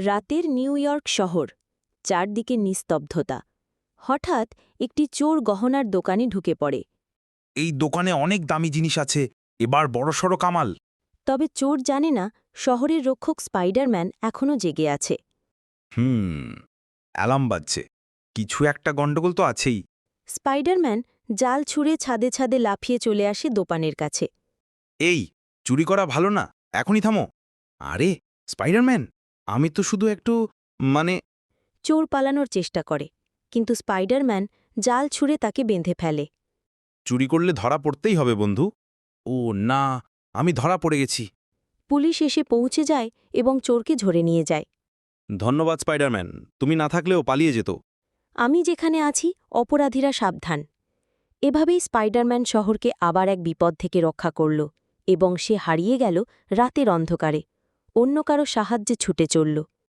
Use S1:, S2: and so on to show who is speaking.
S1: রাতের new York শহর, চারদিকে নিস্তব্ধতা। হঠাৎ একটি চোর গহনার দোকানে ঢুকে পড়ে।
S2: এই দোকানে অনেক দামি জিনিস আছে, এবার বড়সড় কামাল।
S1: তবে চোর জানে না শহরের রক্ষক স্পাইডারম্যান এখনও জেগে আছে।
S2: অ্যালার্ম বাজছে, কিছু একটা গন্ডগোল তো আছেই।
S1: স্পাইডারম্যান জাল ছুঁড়ে ছাদে ছাদে লাফিয়ে চলে আসে দোকানের কাছে।
S2: এই, চুরি করা ভালো না, এখনই থামো। আরে স্পাইডারম্যান, আমি তো শুধু একটু মানে
S1: চোর পালানোর চেষ্টা করে, কিন্তু স্পাইডারম্যান জাল ছুঁড়ে তাকে বেঁধে ফেলে।
S2: চুরি করলে ধরা পড়তেই হবে বন্ধু। ও না, আমি ধরা পড়ে গেছি।
S1: পুলিশ এসে পৌঁছে যায় এবং চোরকে ধরে নিয়ে যায়।
S2: ধন্যবাদ স্পাইডারম্যান, তুমি না থাকলেও পালিয়ে যেত।
S1: আমি যেখানে আছি অপরাধীরা সাবধান। এভাবেই স্পাইডারম্যান শহরকে আবার এক বিপদ থেকে রক্ষা করল এবং সে হারিয়ে গেল রাতের অন্ধকারে, অন্য কারো সাহায্যে ছুটে চলল।